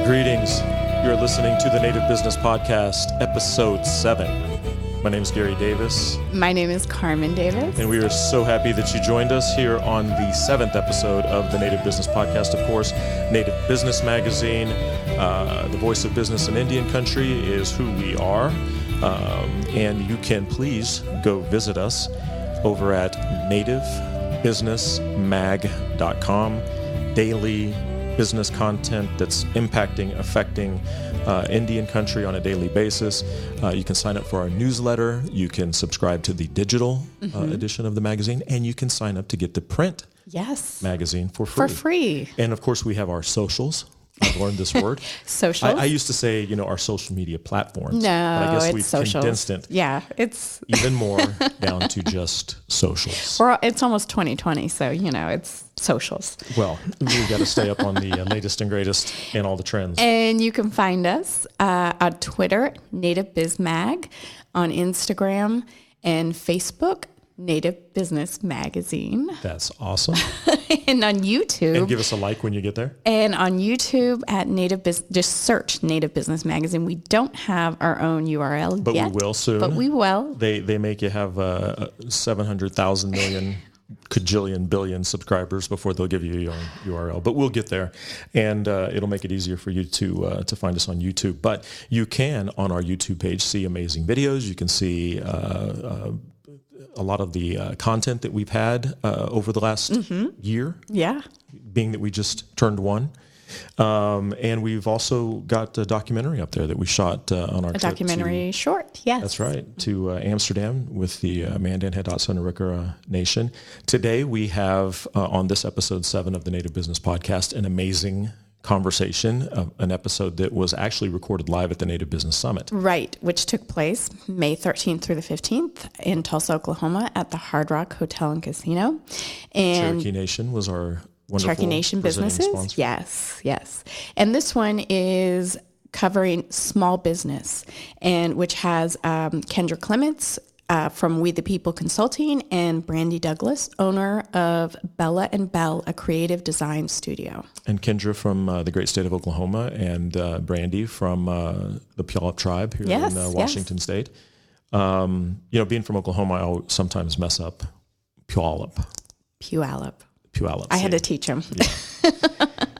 Greetings. You're listening to the Native Business Podcast, Episode 7. My name is Gary Davis. My name is Carmen Davis. And we are so happy that you joined us here on the 7th episode of the Native Business Podcast. Of course, Native Business Magazine, the voice of business in Indian country is who we are. And you can please go visit us over at nativebusinessmag.com. Daily business content that's impacting, affecting Indian country on a daily basis. You can sign up for our newsletter. You can subscribe to the digital edition of the magazine, and you can sign up to get the print magazine for free. And of course, we have our socials. I've learned this word. Socials? I used to say, our social media platforms. No, but I guess we've socials. Condensed it. Yeah, it's even more down to just socials. It's almost 2020, so, it's socials. Well, we've got to stay up on the latest and greatest and all the trends. And you can find us on Twitter, Native Biz Mag, on Instagram and Facebook, Native Business Magazine. That's awesome. And on YouTube. And give us a like when you get there. And on YouTube at just search Native Business Magazine. We don't have our own URL but yet. But we will soon. But we will. They make you have 700,000 million cajillion billion subscribers before they'll give you your own URL. But we'll get there, and it'll make it easier for you to find us on YouTube. But you can, on our YouTube page, see amazing videos. You can see a lot of the content that we've had over the last year. Yeah. Being that we just turned one. And we've also got a documentary up there that we shot on our trip. A documentary short, yes. That's right, to Amsterdam with the Mandan Hadotsanarikara Nation. Today we have, on this episode 7 of the Native Business Podcast, an amazing conversation, an episode that was actually recorded live at the Native Business Summit. Right, which took place May 13th through the 15th in Tulsa, Oklahoma at the Hard Rock Hotel and Casino. And Cherokee Nation was our wonderful Cherokee Nation businesses. Sponsor. Yes. And this one is covering small business, and which has Kendra Clements from We the People Consulting and Brandi Douglas, owner of Bella and Bell, a creative design studio. And Kendra from the great state of Oklahoma, and Brandi from the Puyallup tribe here in Washington State. Being from Oklahoma, I'll sometimes mess up Puyallup. I had to teach him. Yeah.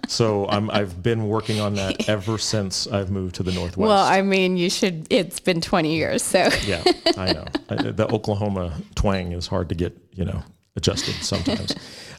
So I've been working on that ever since I've moved to the Northwest. Well, I mean, you should. It's been 20 years, so. Yeah, I know. The Oklahoma twang is hard to get, adjusted sometimes.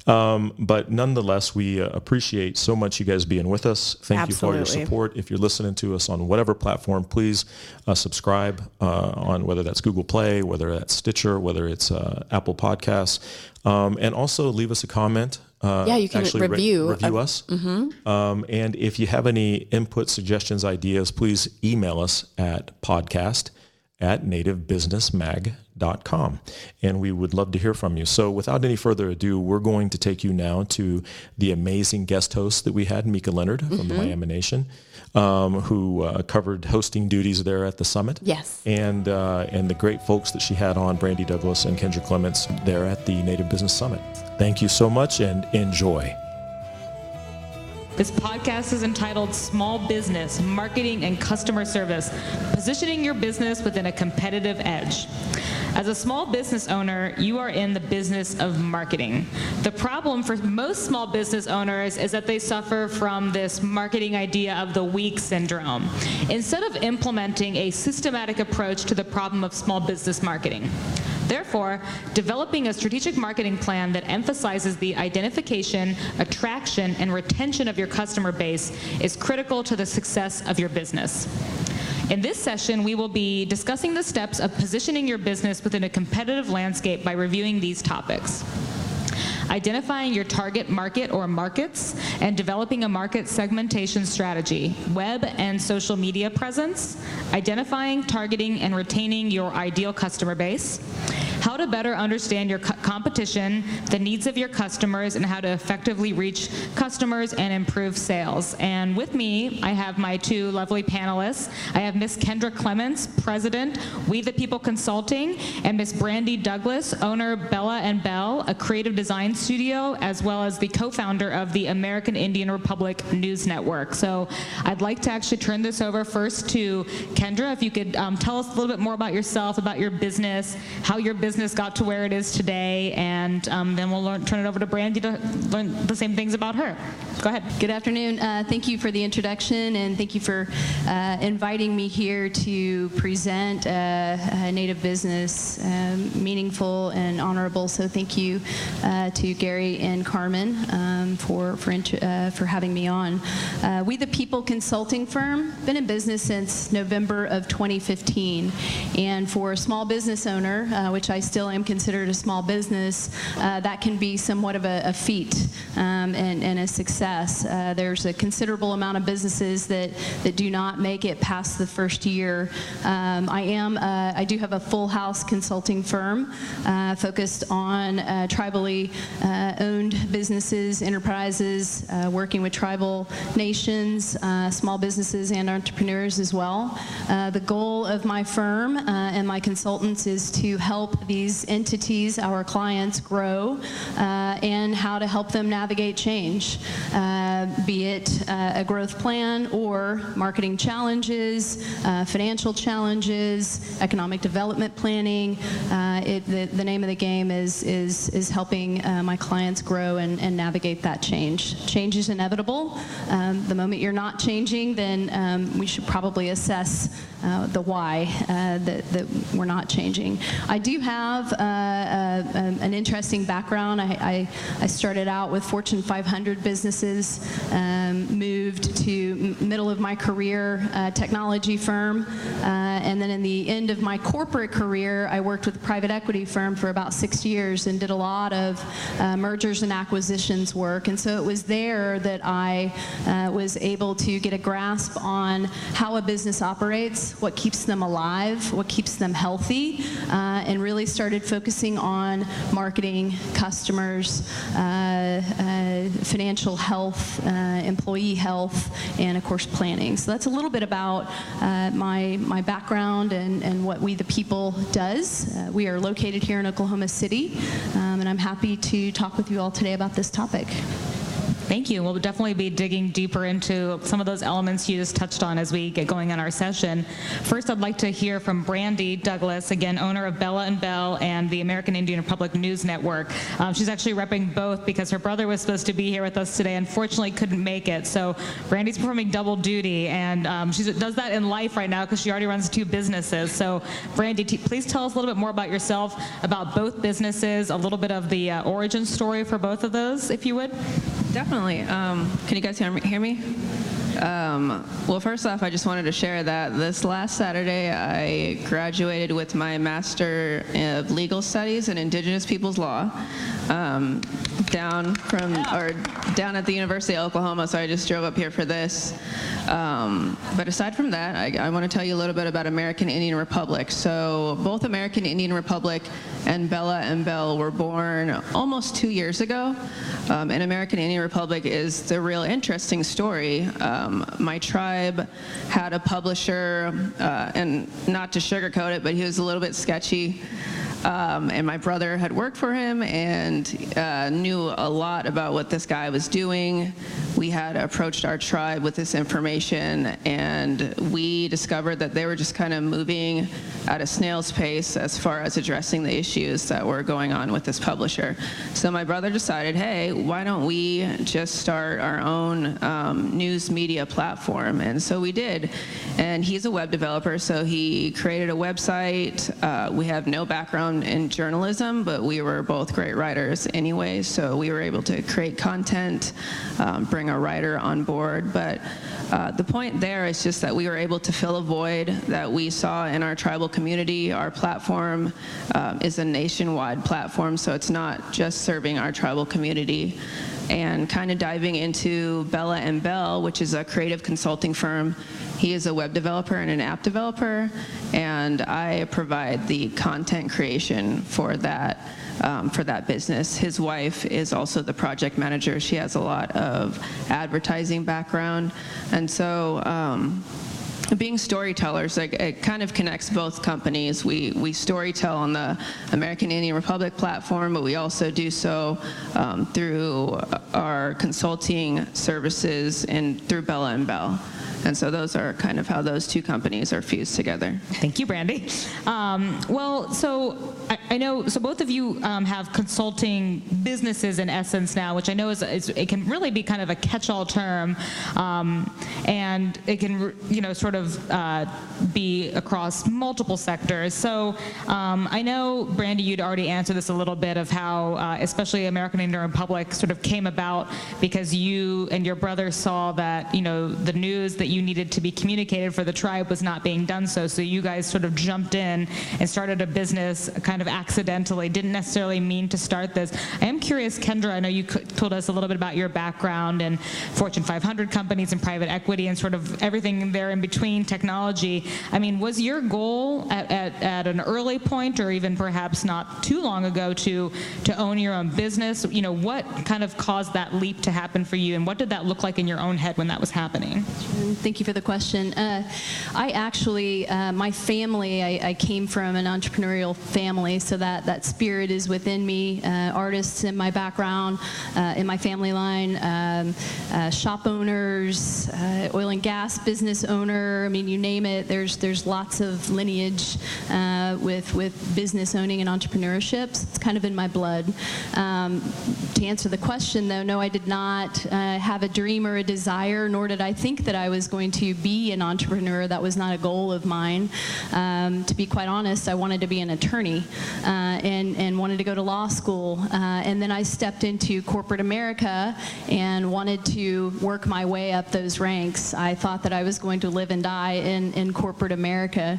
But nonetheless, we appreciate so much you guys being with us. Thank you for all your support. If you're listening to us on whatever platform, please subscribe on whether that's Google Play, whether that's Stitcher, whether it's Apple Podcasts, and also leave us a comment. You can review us. And if you have any input, suggestions, ideas, please email us at podcast@nativebusinessmag.com. And we would love to hear from you. So without any further ado, we're going to take you now to the amazing guest host that we had, Mika Leonard from the Miami Nation, who covered hosting duties there at the summit. Yes. And the great folks that she had on, Brandi Douglas and Kendra Clements, there at the Native Business Summit. Thank you so much and enjoy. This podcast is entitled Small Business, Marketing and Customer Service, Positioning Your Business Within a Competitive Edge. As a small business owner, you are in the business of marketing. The problem for most small business owners is that they suffer from this marketing idea of the weak syndrome, instead of implementing a systematic approach to the problem of small business marketing. Therefore, developing a strategic marketing plan that emphasizes the identification, attraction, and retention of your customer base is critical to the success of your business. In this session, we will be discussing the steps of positioning your business within a competitive landscape by reviewing these topics: identifying your target market or markets and developing a market segmentation strategy, web and social media presence, identifying, targeting, and retaining your ideal customer base, how to better understand your competition, the needs of your customers, and how to effectively reach customers and improve sales. And with me, I have my two lovely panelists. I have Miss Kendra Clements, President, We the People Consulting, and Miss Brandi Douglas, owner Bella & Bell, a creative design studio, as well as the co-founder of the American Indian Republic News Network. So I'd like to actually turn this over first to Kendra. If you could tell us a little bit more about yourself, about your business, how your business got to where it is today, and then we'll turn it over to Brandi to learn the same things about her. Go ahead. Good afternoon. Thank you for the introduction, and thank you for inviting me here to present a Native business, meaningful and honorable. So thank you to Gary and Carmen for having me on. We the People Consulting Firm, been in business since November of 2015, and for a small business owner, which I still am considered a small business, that can be somewhat of a feat and a success. There's a considerable amount of businesses that do not make it past the first year. I do have a full house consulting firm focused on tribally owned businesses, enterprises, working with tribal nations, small businesses and entrepreneurs as well. The goal of my firm and my consultants is to help these entities, our clients, grow and how to help them navigate change, be it a growth plan or marketing challenges, financial challenges, economic development planning. The name of the game is helping my clients grow and navigate that change. Change is inevitable. The moment you're not changing, then we should probably assess the why that we're not changing. I do have an interesting background. I started out with Fortune 500 businesses, moved to middle of my career technology firm, and then in the end of my corporate career, I worked with a private equity firm for about 6 years and did a lot of mergers and acquisitions work. And so it was there that I was able to get a grasp on how a business operates, what keeps them alive, what keeps them healthy, and really started focusing on marketing, customers, financial health, employee health, and of course planning. So that's a little bit about my background and what We the People does. We are located here in Oklahoma City, and I'm happy to talk with you all today about this topic. Thank you. We'll definitely be digging deeper into some of those elements you just touched on as we get going on our session. First, I'd like to hear from Brandi Douglas, again, owner of Bella & Bell and the American Indian Republic News Network. She's actually repping both because her brother was supposed to be here with us today, unfortunately couldn't make it. So Brandi's performing double duty, and she does that in life right now because she already runs 2 businesses. So Brandi, please tell us a little bit more about yourself, about both businesses, a little bit of the origin story for both of those, if you would. Definitely. Can you guys hear me? Well, first off, I just wanted to share that this last Saturday, I graduated with my Master of Legal Studies in Indigenous Peoples Law, down at the University of Oklahoma, so I just drove up here for this. But aside from that, I want to tell you a little bit about American Indian Republic. So both American Indian Republic and Bella & Bell were born almost 2 years ago. And American Indian Republic is the real interesting story. My tribe had a publisher, and not to sugarcoat it, but he was a little bit sketchy. And my brother had worked for him and knew a lot about what this guy was doing. We had approached our tribe with this information, and we discovered that they were just kind of moving at a snail's pace as far as addressing the issues that were going on with this publisher. So my brother decided, hey, why don't we just start our own news media platform? And so we did. And he's a web developer, so he created a website. We have no background in journalism, but we were both great writers anyway, so we were able to create content, bring a writer on board. But the point there is just that we were able to fill a void that we saw in our tribal community. Our platform is a nationwide platform, so it's not just serving our tribal community. and kind of diving into Bella and Bell, which is a creative consulting firm. He is a web developer and an app developer, and I provide the content creation for that business. His wife is also the project manager. She has a lot of advertising background, and so being storytellers, it kind of connects both companies. We storytell on the American Indian Republic platform, but we also do so through our consulting services and through Bella and Bell. And so those are kind of how those two companies are fused together. Thank you, Brandi. Well, so I know, so both of you have consulting businesses in essence now, which I know is it can really be kind of a catch-all term, and it can, sort of be across multiple sectors. So I know, Brandi, you'd already answered this a little bit of how, especially American Indian Republic sort of came about because you and your brother saw that, the news that you needed to be communicated for the tribe was not being done so you guys sort of jumped in and started a business kind of accidentally, didn't necessarily mean to start this. I am curious, Kendra, I know you told us a little bit about your background in Fortune 500 companies and private equity and sort of everything there in between, technology. I mean, was your goal at an early point, or even perhaps not too long ago, to own your own business? What kind of caused that leap to happen for you, and what did that look like in your own head when that was happening? Thank you for the question. I actually, my family, I came from an entrepreneurial family, so that spirit is within me. Artists in my background, in my family line, shop owners, oil and gas business owner. I mean, you name it. There's lots of lineage with business owning and entrepreneurship. So it's kind of in my blood. To answer the question, though, no, I did not have a dream or a desire, nor did I think that I was going to be an entrepreneur. That was not a goal of mine. To be quite honest, I wanted to be an attorney and wanted to go to law school. And then I stepped into corporate America and wanted to work my way up those ranks. I thought that I was going to live and die in corporate America,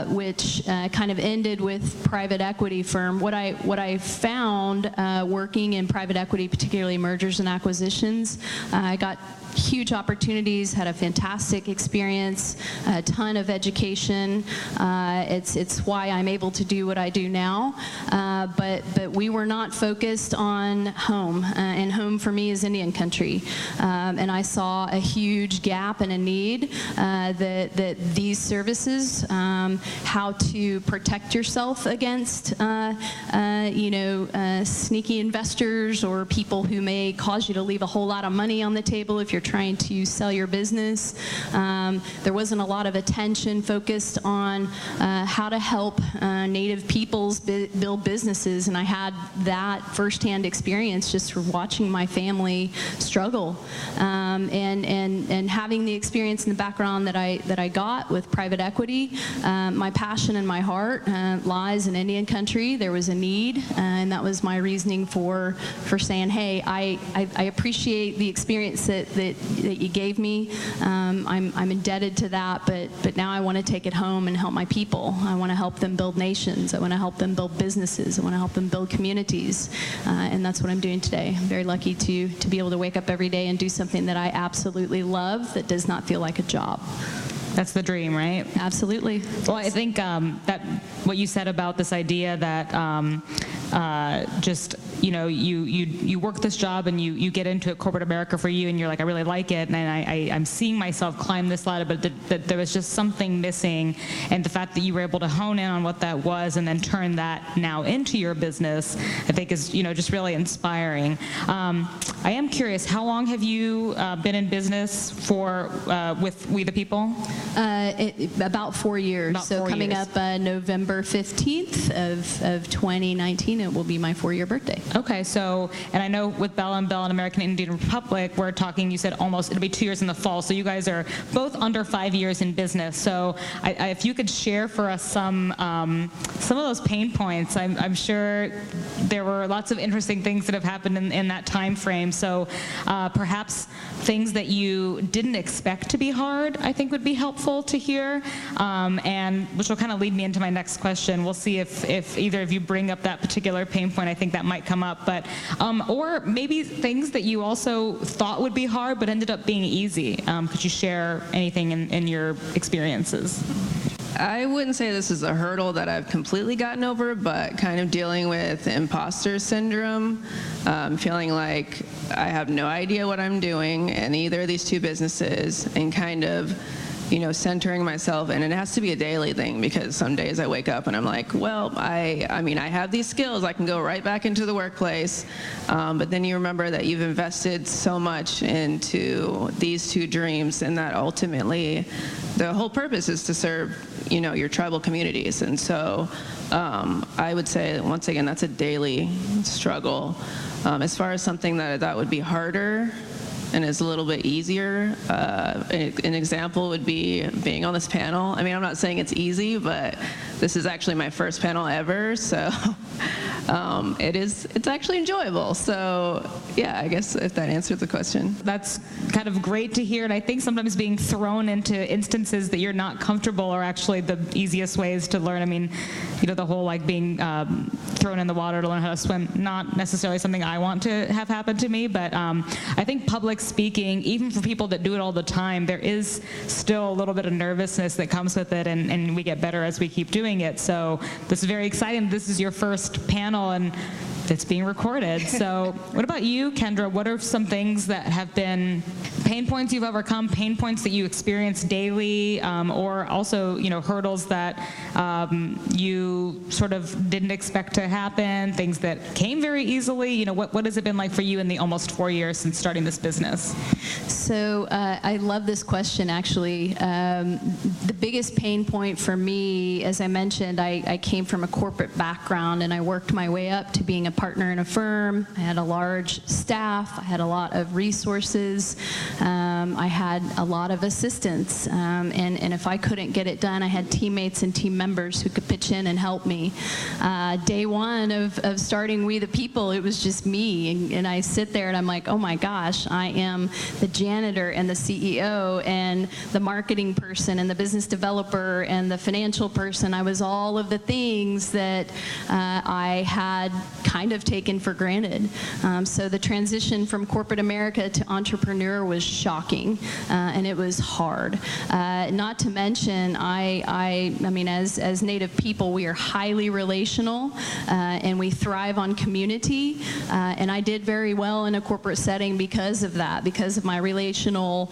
which kind of ended with private equity firm. What I found working in private equity, particularly mergers and acquisitions, I got huge opportunities, had a fantastic experience, a ton of education. It's why I'm able to do what I do now. But we were not focused on home, and home for me is Indian country. And I saw a huge gap and a need that these services, how to protect yourself against sneaky investors or people who may cause you to leave a whole lot of money on the table if you're trying to sell your business. There wasn't a lot of attention focused on how to help Native peoples build businesses, and I had that firsthand experience just for watching my family struggle, and having the experience and the background that I got with private equity. My passion and my heart lies in Indian country. There was a need, and that was my reasoning for saying, hey, I appreciate the experience that you gave me. I'm indebted to that, but now I want to take it home and help my people. I want to help them build nations. I want to help them build businesses. I want to help them build communities, and that's what I'm doing today. I'm very lucky to be able to wake up every day and do something that I absolutely love that does not feel like a job. That's the dream, right? Absolutely. Well, I think that what you said about this idea that just, you work this job and you get into it, corporate America for you, and you're like, I really like it, and I'm seeing myself climb this ladder, but that there was just something missing, and the fact that you were able to hone in on what that was and then turn that now into your business, I think is, just really inspiring. I am curious, how long have you been in business for with We the People? About 4 years. About 4 coming years. up November 15th of 2019, it will be my 4-year birthday. Okay, so, and I know with Bella and Bell and American Indian Republic, we're talking, you said almost, it'll be 2 years in the fall, so you guys are both under 5 years in business. So if you could share for us some of those pain points. I'm sure there were lots of interesting things that have happened in that time frame. So perhaps things that you didn't expect to be hard, I think would be helpful to hear, and which will kind of lead me into my next question. We'll see if either of you bring up that particular pain point. I think that might come come up, but or maybe things that you also thought would be hard but ended up being easy. Could you share anything in your experiences? I wouldn't say this is a hurdle that I've completely gotten over, but kind of dealing with imposter syndrome, feeling like I have no idea what I'm doing in either of these two businesses, and kind of, centering myself. And it has to be a daily thing, because some days I wake up and I'm like, well, I mean, I have these skills. I can go right back into the workplace. But then you remember that you've invested so much into these two dreams, and that ultimately the whole purpose is to serve, your tribal communities. And so I would say, once again, that's a daily struggle. As far as something that I thought would be harder and is a little bit easier, an example would be being on this panel. I mean, I'm not saying it's easy, but this is actually my first panel ever, so it's actually enjoyable. So yeah, I guess if that answers the question. That's kind of great to hear, and I think sometimes being thrown into instances that you're not comfortable are actually the easiest ways to learn. I mean, the whole being thrown in the water to learn how to swim, not necessarily something I want to have happen to me, but I think public speaking, even for people that do it all the time, there is still a little bit of nervousness that comes with it, and we get better as we keep doing it. So this is very exciting. This is your first panel, and it's being recorded. So what about you, Kendra? What are some things that have been pain points you've overcome, pain points that you experience daily, or also, hurdles that you sort of didn't expect to happen, things that came very easily? What has it been like for you in the almost 4 years since starting this business? So I love this question, actually. The biggest pain point for me, as I mentioned, I came from a corporate background, and I worked my way up to being a partner in a firm. I had a large staff. I had a lot of resources. I had a lot of assistants. And if I couldn't get it done, I had teammates and team members who could pitch in and help me. Day one of starting We the People, it was just me. And I sit there and I'm like, oh my gosh, I am the janitor and the CEO and the marketing person and the business developer and the financial person. I was all of the things that I had kind of taken for granted. So the transition from corporate America to entrepreneur was shocking, and it was hard. Not to mention, I mean, as Native people, we are highly relational, and we thrive on community. And I did very well in a corporate setting because of that, because of my relational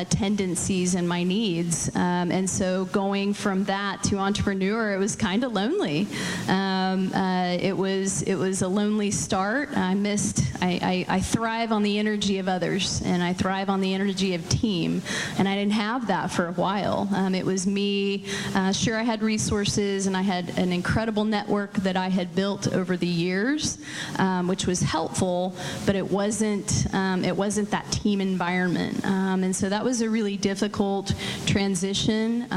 tendencies and my needs. And so going from that to entrepreneur, it was kind of lonely. It was a lonely start. I thrive on the energy of others, and I thrive on the energy of team, and I didn't have that for a while. It was me. Sure, I had resources, and I had an incredible network that I had built over the years, which was helpful, but it wasn't that team environment. And so that was a really difficult transition.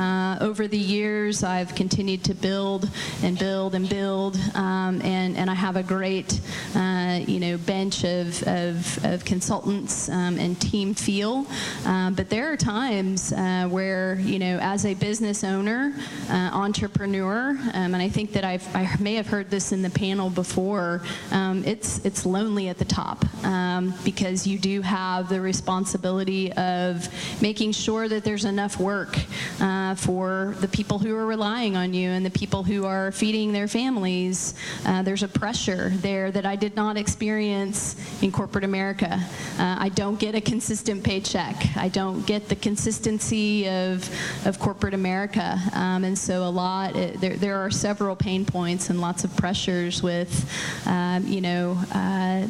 Over the years, I've continued to build and build and build, and I have a great bench of consultants and team feel. But there are times where, as a business owner, entrepreneur, and I think that I may have heard this in the panel before, it's lonely at the top, because you do have the responsibility of making sure that there's enough work for the people who are relying on you and the people who are feeding their families. There's a pressure there that I did not experience in corporate America. I don't get a consistent paycheck. I don't get the consistency of corporate America. And so there are several pain points and lots of pressures with,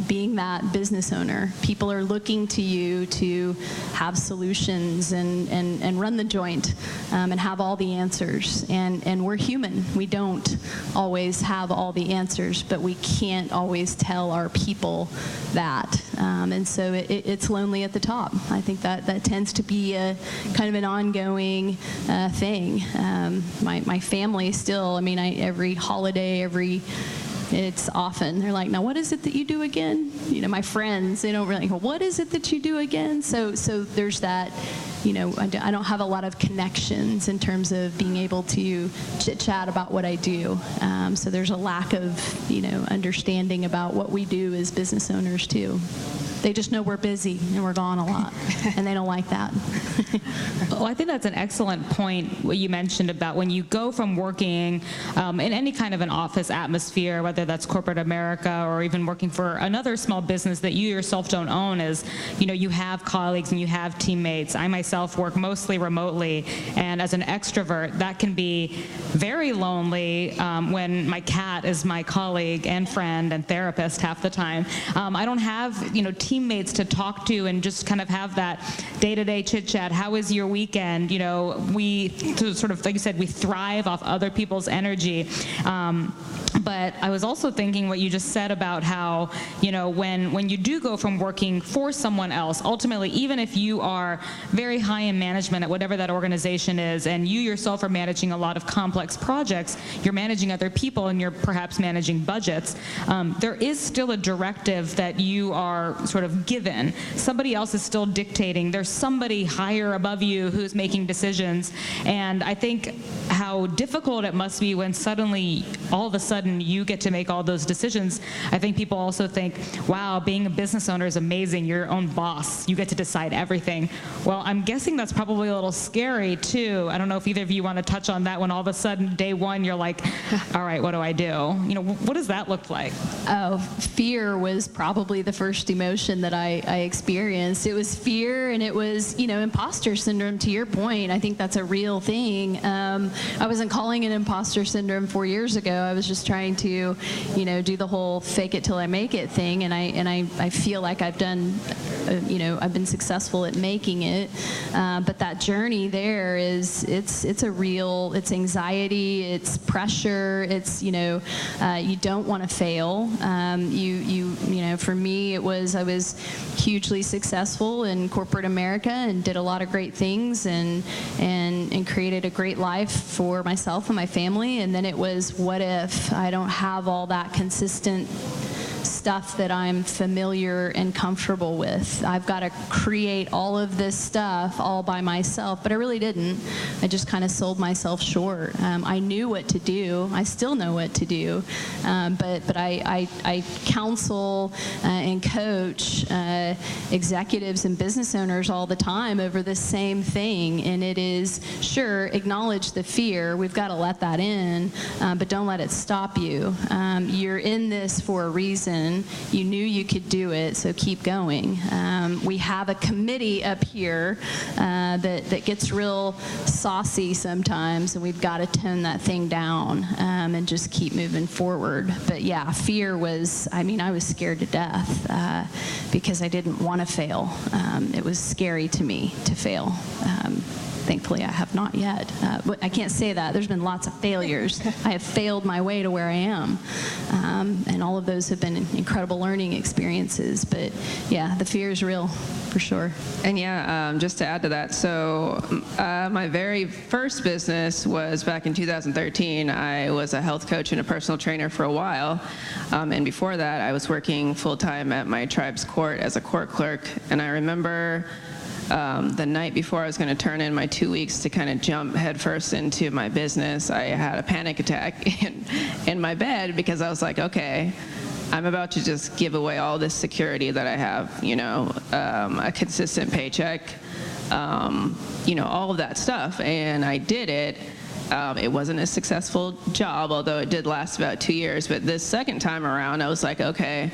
being that business owner. People are looking to you to have solutions and run the joint and have all the answers. And we're human. We don't always have all the answers, but we can't always tell our people that. And so it's lonely at the top. I think that tends to be a kind of an ongoing thing. My family still, every holiday, it's often, they're like, now what is it that you do again? My friends, they don't really go, what is it that you do again? So there's that I don't have a lot of connections in terms of being able to chit-chat about what I do. So there's a lack of, understanding about what we do as business owners too. They just know we're busy and we're gone a lot, and they don't like that. Well, I think that's an excellent point, what you mentioned about when you go from working in any kind of an office atmosphere, whether that's corporate America or even working for another small business that you yourself don't own, is, you have colleagues and you have teammates. I myself work mostly remotely, and as an extrovert, that can be very lonely when my cat is my colleague and friend and therapist half the time. I don't have, teammates to talk to and just kind of have that day-to-day chit-chat. How is your weekend? We sort of, like you said, we thrive off other people's energy. But I was also thinking what you just said about how, when you do go from working for someone else, ultimately, even if you are very high in management at whatever that organization is, and you yourself are managing a lot of complex projects, you're managing other people and you're perhaps managing budgets, there is still a directive that you are sort of given. Somebody else is still dictating. There's somebody higher above you who's making decisions. And I think how difficult it must be when suddenly, all of a sudden, you get to make all those decisions. I think people also think, wow, being a business owner is amazing. You're your own boss. You get to decide everything. Well, I'm guessing that's probably a little scary too. I don't know if either of you want to touch on that when all of a sudden, day one, you're like, all right, what do I do? What does that look like? Oh, fear was probably the first emotion that I experienced. It was fear, and it was, imposter syndrome, to your point. I think that's a real thing. I wasn't calling it imposter syndrome 4 years ago. I was just trying to, do the whole fake it till I make it thing, and I feel like I've done, I've been successful at making it. But that journey there it's anxiety, it's pressure, it's, you don't want to fail. For me, I was hugely successful in corporate America and did a lot of great things and created a great life for myself and my family. And then it was, what if I don't have all that consistent stuff that I'm familiar and comfortable with? I've got to create all of this stuff all by myself, but I really didn't. I just kind of sold myself short. I knew what to do. I still know what to do, but I counsel and coach executives and business owners all the time over the same thing, and it is, sure, acknowledge the fear. We've got to let that in, but don't let it stop you. You're in this for a reason. You knew you could do it, so keep going. We have a committee up here that gets real saucy sometimes, and we've got to tone that thing down and just keep moving forward. But yeah, fear was, I was scared to death because I didn't want to fail. It was scary to me to fail. Thankfully, I have not yet. But I can't say that. There's been lots of failures. I have failed my way to where I am. And all of those have been incredible learning experiences. But yeah, the fear is real, for sure. And yeah, just to add to that, so my very first business was back in 2013. I was a health coach and a personal trainer for a while. And before that, I was working full-time at my tribe's court as a court clerk. And I remember the night before I was going to turn in my 2 weeks to kind of jump headfirst into my business, I had a panic attack in my bed because I was like, okay, I'm about to just give away all this security that I have, a consistent paycheck, all of that stuff. And I did it. It wasn't a successful job, although it did last about 2 years. But this second time around, I was like, okay,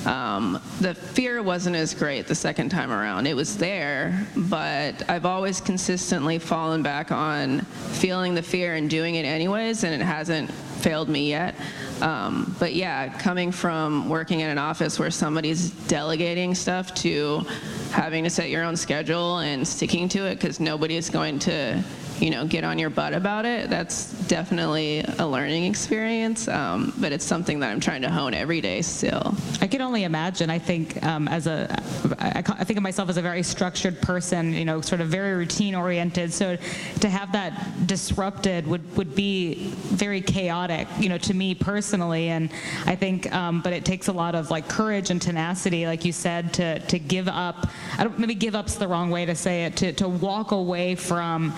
the fear wasn't as great the second time around. It was there, but I've always consistently fallen back on feeling the fear and doing it anyways, and it hasn't failed me yet. But yeah, coming from working in an office where somebody's delegating stuff to having to set your own schedule and sticking to it because nobody is going to get on your butt about it, that's definitely a learning experience, but it's something that I'm trying to hone every day still. I can only imagine. I think I think of myself as a very structured person, sort of very routine oriented. So to have that disrupted would be very chaotic, to me personally. And I think, but it takes a lot of like courage and tenacity, like you said, to give up. Maybe give up's the wrong way to say it. To walk away from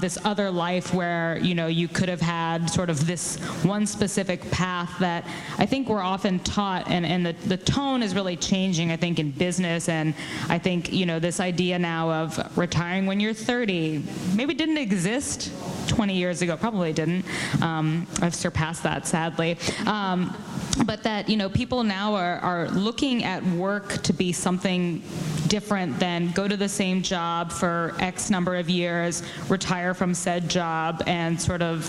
this other life where you could have had sort of this one specific path that I think we're often taught, and the tone is really changing, I think, in business. And I think this idea now of retiring when you're 30 maybe didn't exist 20 years ago. Probably didn't. I've surpassed that, sadly. But that people now are looking at work to be something different than go to the same job for X number of years, retire from said job, and sort of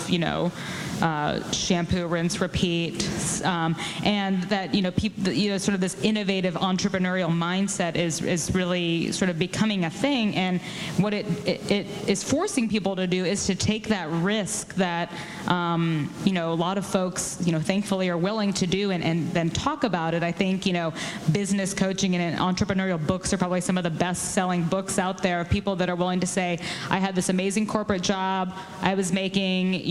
shampoo, rinse, repeat, and that people, sort of this innovative entrepreneurial mindset is really sort of becoming a thing. And what it is forcing people to do is to take that risk that a lot of folks thankfully are willing to do and then talk about it. I think business coaching and entrepreneurial books are probably some of the best-selling books out there of people that are willing to say, I had this amazing corporate job, I was making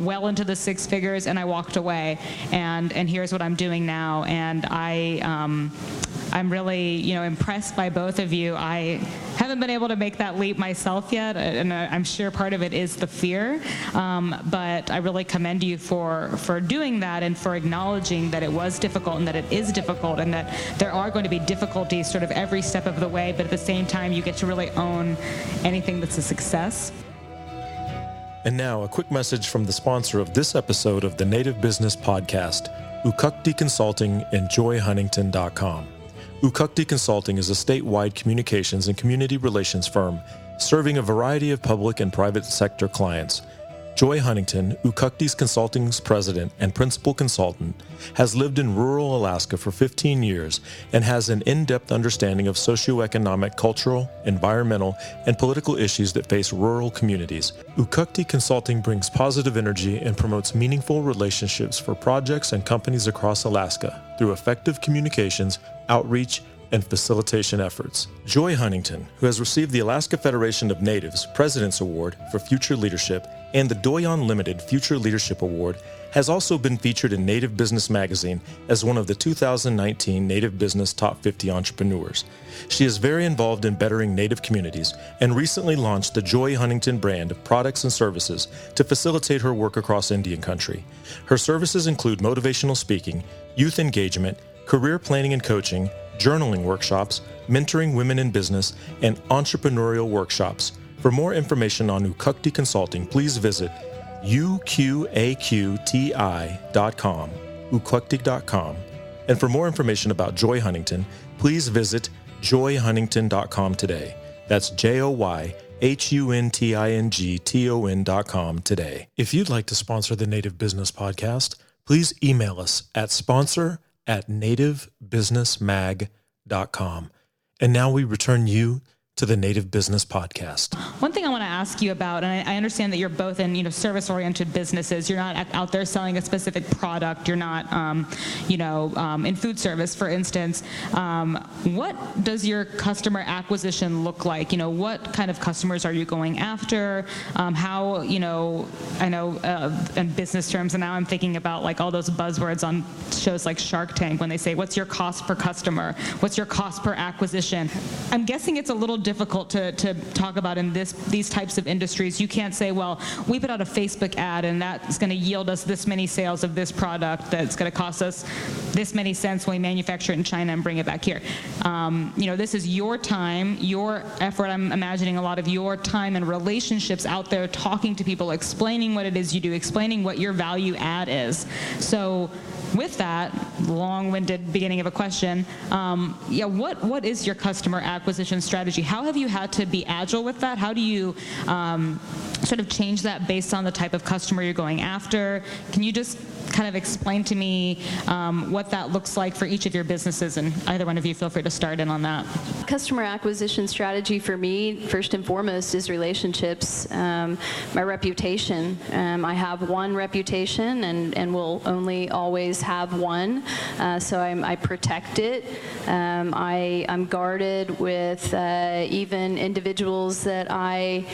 well into the six figures, and I walked away, and here's what I'm doing now. And I'm really impressed by both of you. I haven't been able to make that leap myself yet, and I'm sure part of it is the fear, but I really commend you for doing that and for acknowledging that it was difficult and that it is difficult and that there are going to be difficulties sort of every step of the way, but at the same time you get to really own anything that's a success. And now a quick message from the sponsor of this episode of the Native Business Podcast, Ukukti Consulting and JoyHuntington.com. Ukukti Consulting is a statewide communications and community relations firm serving a variety of public and private sector clients. Joy Huntington, Ukukti's Consulting's president and principal consultant, has lived in rural Alaska for 15 years and has an in-depth understanding of socioeconomic, cultural, environmental, and political issues that face rural communities. Ukukti Consulting brings positive energy and promotes meaningful relationships for projects and companies across Alaska through effective communications, outreach, and facilitation efforts. Joy Huntington, who has received the Alaska Federation of Natives President's Award for Future Leadership and the Doyon Limited Future Leadership Award, has also been featured in Native Business Magazine as one of the 2019 Native Business Top 50 Entrepreneurs. She is very involved in bettering Native communities and recently launched the Joy Huntington brand of products and services to facilitate her work across Indian country. Her services include motivational speaking, youth engagement, career planning and coaching, journaling workshops, mentoring women in business, and entrepreneurial workshops. For more information on Ukukti Consulting, please visit uqaqti.com, ukukti.com. And for more information about Joy Huntington, please visit joyhuntington.com today. That's JoyHuntington.com today. If you'd like to sponsor the Native Business Podcast, please email us at sponsor@nativebusinessmag.com. And now we return you to the Native Business Podcast. One thing I want to ask you about, and I understand that you're both in service-oriented businesses. You're not out there selling a specific product. You're not in food service, for instance. What does your customer acquisition look like? What kind of customers are you going after? How I know in business terms, and now I'm thinking about like all those buzzwords on shows like Shark Tank when they say, what's your cost per customer? What's your cost per acquisition? I'm guessing it's a little difficult to talk about in these types of industries. You can't say, well, we put out a Facebook ad and that's going to yield us this many sales of this product that's going to cost us this many cents when we manufacture it in China and bring it back here. This is your time, your effort. I'm imagining a lot of your time and relationships out there talking to people, explaining what it is you do, explaining what your value add is. So with that, long-winded beginning of a question. What is your customer acquisition strategy? How have you had to be agile with that? How do you sort of change that based on the type of customer you're going after? Can you just kind of explain to me what that looks like for each of your businesses, and either one of you feel free to start in on that. Customer acquisition strategy for me, first and foremost, is relationships. My reputation. I have one reputation and will only always have one, so I protect it. I'm guarded with even individuals that I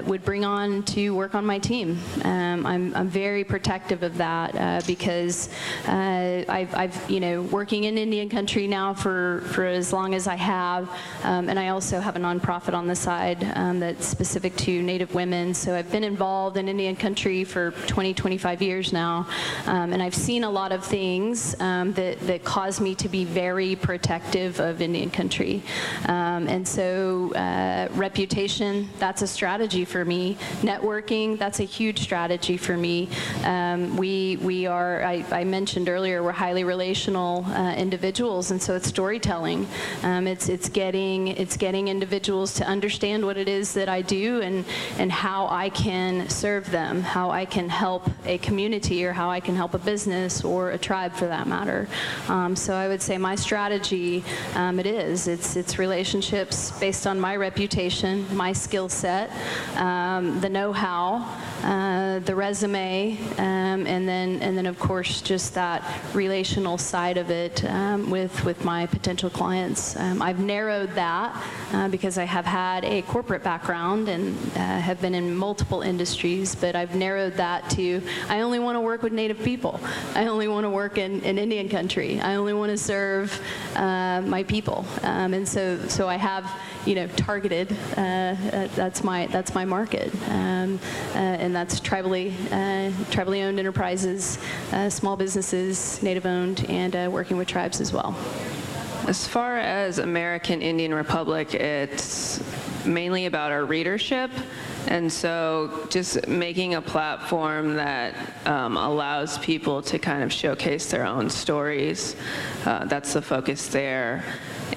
would bring on to work on my team. I'm very protective of that because I've working in Indian country now for as long as I have, and I also have a nonprofit on the side that's specific to Native women. So I've been involved in Indian country for 25 years now, and I've seen a lot of things that cause me to be very protective of Indian country. And so reputation, that's a strategy for me. Networking, that's a huge strategy for me. We are, I mentioned earlier, we're highly relational individuals, and so it's storytelling. It's getting individuals to understand what it is that I do and how I can serve them, how I can help a community, or how I can help a business or a tribe for that matter. So I would say my strategy, it's relationships based on my reputation, my skill set, the know-how, the resume, and then of course just that relational side of it with my potential clients. I've narrowed that because I have had a corporate background and have been in multiple industries, but I've narrowed that to I only want to work with Native people. I only want to work in Indian country. I only want to serve my people, and so I have targeted. That's my market, and that's tribally owned enterprises, small businesses, Native owned, and working with tribes as well. As far as American Indian Republic, it's mainly about our readership. And so just making a platform that allows people to kind of showcase their own stories, that's the focus there.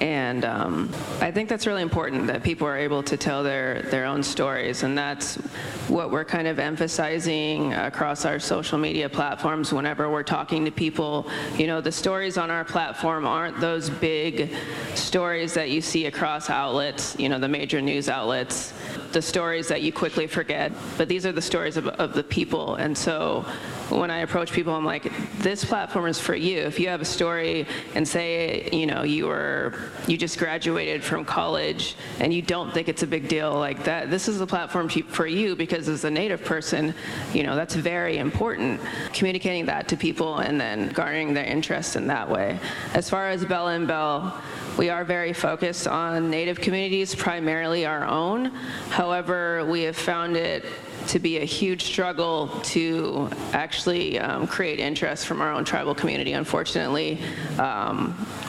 And I think that's really important, that people are able to tell their own stories, and that's what we're kind of emphasizing across our social media platforms whenever we're talking to people. The stories on our platform aren't those big stories that you see across outlets, the major news outlets, the stories that you quickly forget, but these are the stories of the people. And so when I approach people, I'm like, this platform is for you. If you have a story and say, you just graduated from college and you don't think it's a big deal like that, this is a platform for you, because as a Native person, that's very important. Communicating that to people and then garnering their interest in that way. As far as Bell and Bell, we are very focused on Native communities, primarily our own. However, we have found it to be a huge struggle to actually create interest from our own tribal community. Unfortunately,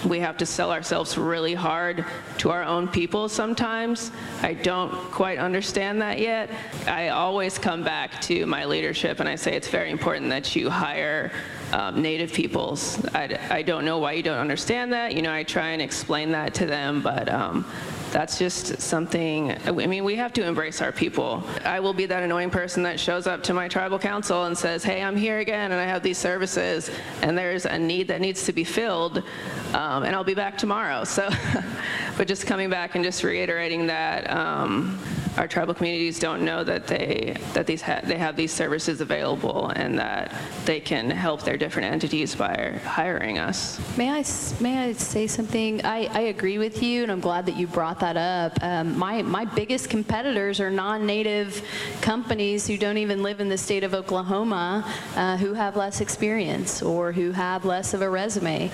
we have to sell ourselves really hard to our own people sometimes. I don't quite understand that yet. I always come back to my leadership and I say it's very important that you hire Native peoples. I don't know why you don't understand that. I try and explain that to them, but that's just something, we have to embrace our people. I will be that annoying person that shows up to my tribal council and says, hey, I'm here again and I have these services and there's a need that needs to be filled, and I'll be back tomorrow. So, but just coming back and just reiterating that our tribal communities don't know that they have these services available and that they can help their different entities by hiring us. May I say something? I agree with you, and I'm glad that you brought that up. My biggest competitors are non-Native companies who don't even live in the state of Oklahoma, who have less experience or who have less of a resume,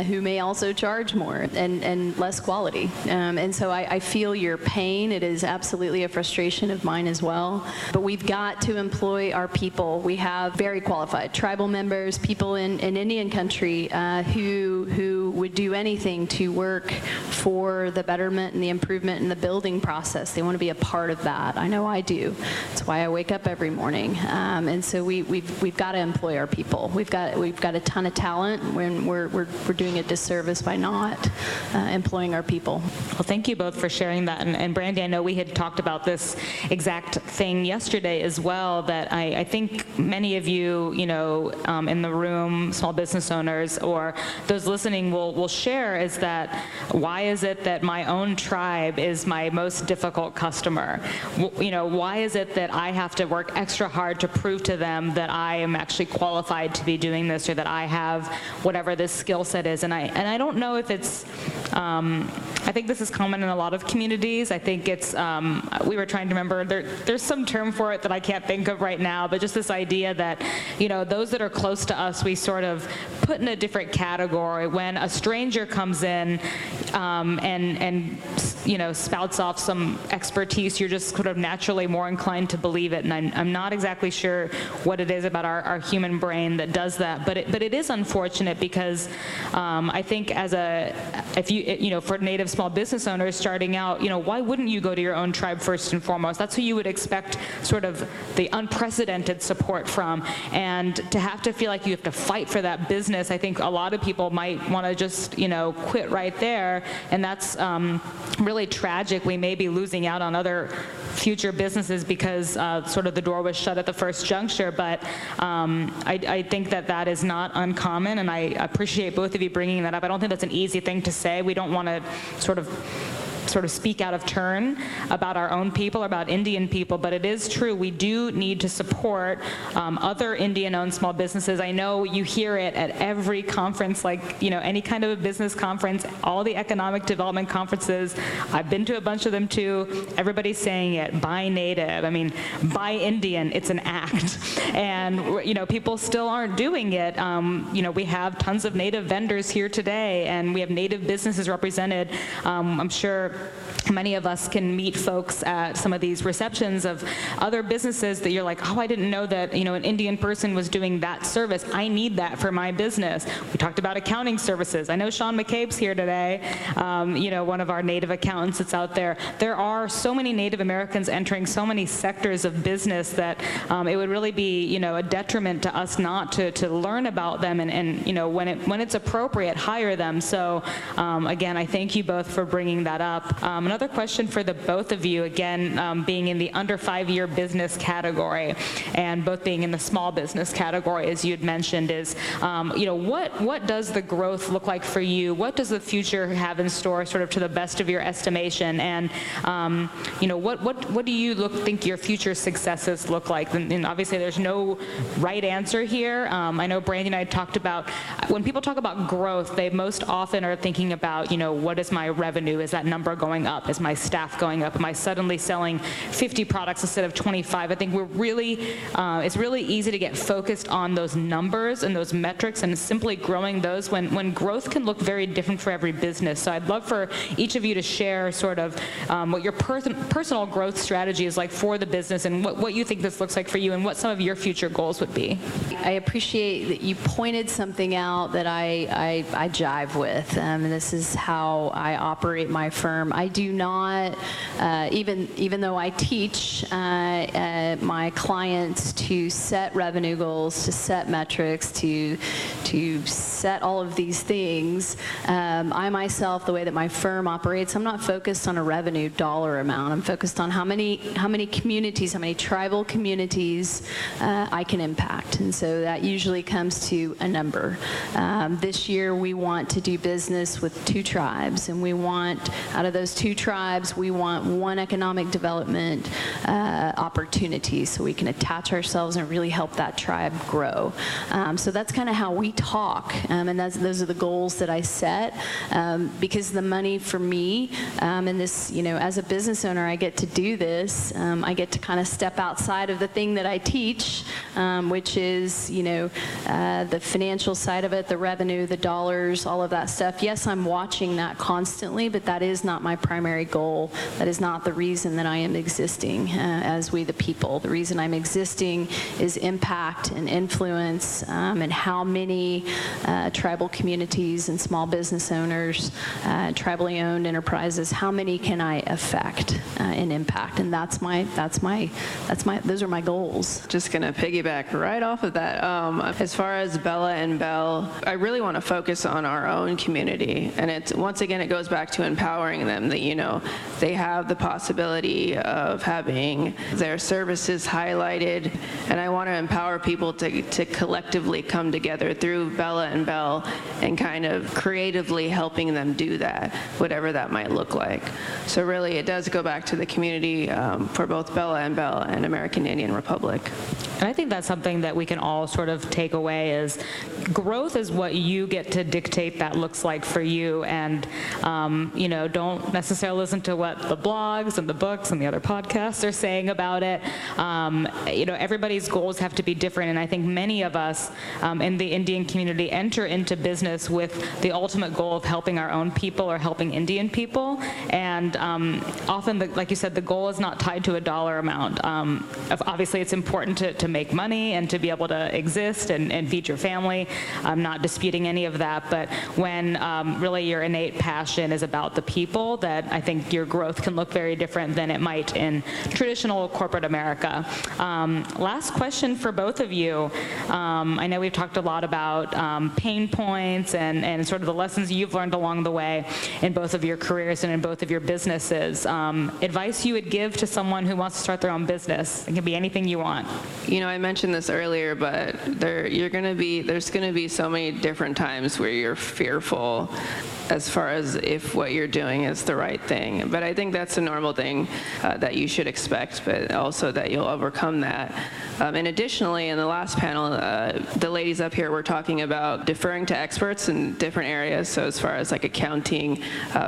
who may also charge more and less quality. And so I feel your pain. It is absolutely absolutely a frustration of mine as well. But we've got to employ our people. We have very qualified tribal members, people in Indian country who would do anything to work for the betterment and the improvement in the building process. They want to be a part of that. I know I do. That's why I wake up every morning. And so we've got to employ our people. We've got a ton of talent when we're doing a disservice by not employing our people. Well, thank you both for sharing that. And Brandi, I know we had talked about this exact thing yesterday as well, that I think many of you, in the room, small business owners, or those listening will share, is that why is it that my own tribe is my most difficult customer? Why is it that I have to work extra hard to prove to them that I am actually qualified to be doing this, or that I have whatever this skill set is? And I don't know if it's, I think this is common in a lot of communities. I think it's, we were trying to remember, there's some term for it that I can't think of right now, but just this idea that, those that are close to us, we sort of put in a different category. When a stranger comes in and spouts off some expertise, you're just sort of naturally more inclined to believe it. And I'm not exactly sure what it is about our human brain that does that, but it is unfortunate, because I think for Native small business owners starting out, why wouldn't you go to your own tribe first and foremost? That's who you would expect sort of the unprecedented support from. And to have to feel like you have to fight for that business, I think a lot of people might want to just, quit right there. And that's really tragic. We may be losing out on other future businesses because sort of the door was shut at the first juncture. But I think that is not uncommon, and I appreciate both of you bringing that up. I don't think that's an easy thing to say. We don't want to sort of speak out of turn about our own people, about Indian people, but it is true. We do need to support other Indian-owned small businesses. I know you hear it at every conference, like any kind of a business conference, all the economic development conferences. I've been to a bunch of them too. Everybody's saying it. Buy Native. I mean, buy Indian. It's an act, and people still aren't doing it. We have tons of Native vendors here today, and we have Native businesses represented. I'm sure many of us can meet folks at some of these receptions of other businesses that you're like, oh, I didn't know that an Indian person was doing that service. I need that for my business. We talked about accounting services. I know Sean McCabe's here today, one of our Native accountants that's out there. There are so many Native Americans entering so many sectors of business that it would really be a detriment to us not to learn about them and when it's appropriate, hire them. So again, I thank you both for bringing that up. Another question for the both of you, again, being in the under 5-year business category and both being in the small business category, as you had mentioned, is, what does the growth look like for you? What does the future have in store, sort of to the best of your estimation? And, what do you think your future successes look like? And obviously there's no right answer here. I know Brandi and I talked about, when people talk about growth, they most often are thinking about, what is my revenue? Is that number going up? Is my staff going up? Am I suddenly selling 50 products instead of 25? I think it's really easy to get focused on those numbers and those metrics and simply growing those when growth can look very different for every business. So I'd love for each of you to share sort of what your personal growth strategy is like for the business, and what you think this looks like for you, and what some of your future goals would be. I appreciate that you pointed something out that I jive with, and this is how I operate my firm. I do not, even though I teach my clients to set revenue goals, to set metrics, to set all of these things, I myself, the way that my firm operates, I'm not focused on a revenue dollar amount. I'm focused on how many communities, how many tribal communities I can impact, and so that usually comes to a number. This year we want to do business with 2 tribes, and we want, out of those 2 tribes, we want 1 economic development opportunity so we can attach ourselves and really help that tribe grow. So that's kind of how we talk, and those are the goals that I set, because the money for me, and this, as a business owner, I get to do this. I get to kind of step outside of the thing that I teach, which is, the financial side of it, the revenue, the dollars, all of that stuff. Yes, I'm watching that constantly, but that is not my primary primary goal. That is not the reason that I am existing as We the People. The reason I'm existing is impact and influence, and how many tribal communities and small business owners, tribally owned enterprises, how many can I affect and impact? And those are my goals. Just going to piggyback right off of that. As far as Bella and Belle, I really want to focus on our own community. And once again, it goes back to empowering them that, they have the possibility of having their services highlighted. And I want to empower people to collectively come together through Bella and Belle and kind of creatively helping them do that, whatever that might look like. So really, it does go back to the community for both Bella and Belle and American Indian Republic. And I think that's something that we can all sort of take away is growth is what you get to dictate that looks like for you. And, don't necessarily listen to what the blogs and the books and the other podcasts are saying about it. Everybody's goals have to be different. And I think many of us in the Indian community enter into business with the ultimate goal of helping our own people or helping Indian people. And often, like you said, the goal is not tied to a dollar amount. Obviously, it's important to make money and to be able to exist and feed your family. I'm not disputing any of that. But when really your innate passion is about the people, that I think your growth can look very different than it might in traditional corporate America. Last question for both of you. I know we've talked a lot about pain points and sort of the lessons you've learned along the way in both of your careers and in both of your businesses. Advice you would give to someone who wants to start their own business? It can be anything you want. I mentioned this earlier, but there's going to be so many different times where you're fearful as far as if what you're doing is the right thing. But I think that's a normal thing that you should expect, but also that you'll overcome that. And additionally, in the last panel, the ladies up here were talking about deferring to experts in different areas. So as far as like accounting,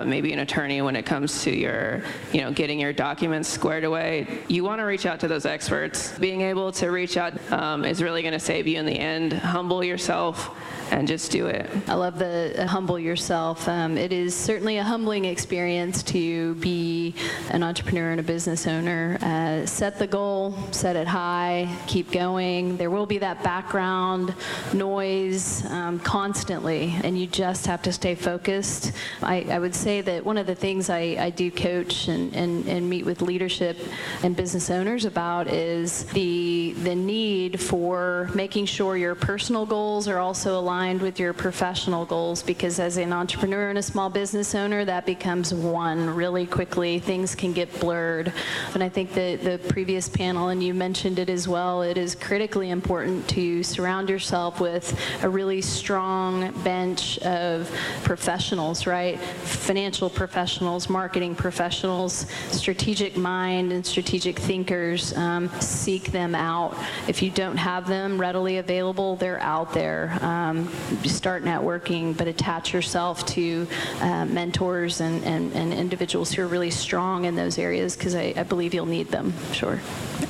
maybe an attorney when it comes to your, getting your documents squared away, you want to reach out to those experts. Being able to reach out is really going to save you in the end. Humble yourself and just do it. I love the humble yourself. It is certainly a humbling experience to be an entrepreneur and a business owner. Set the goal, set it high, keep going. There will be that background noise constantly, and you just have to stay focused. I would say that one of the things I do coach and meet with leadership and business owners about is the need for making sure your personal goals are also aligned with your professional goals, because as an entrepreneur and a small business owner, that becomes one really quickly. Things can get blurred. And I think that the previous panel, and you mentioned it as well, it is critically important to surround yourself with a really strong bench of professionals, right? Financial professionals, marketing professionals, strategic mind and strategic thinkers. Seek them out. If you don't have them readily available, they're out there. Start networking, but attach yourself to mentors and individuals who are really strong in those areas, because I believe you'll need them, sure.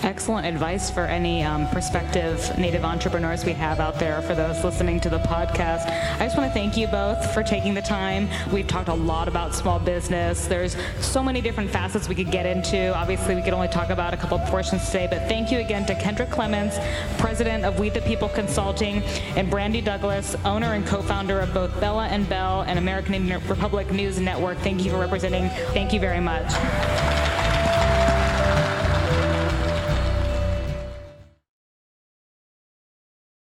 Excellent advice for any prospective Native entrepreneurs we have out there, for those listening to the podcast. I just want to thank you both for taking the time. We've talked a lot about small business. There's so many different facets we could get into. Obviously, we could only talk about a couple of portions today, but thank you again to Kendra Clements, president of We the People Consulting, and Brandi Douglas, owner and co-founder of both Bella and Belle and American Indian Republic News Network. Thank you for representing. Thank you very much.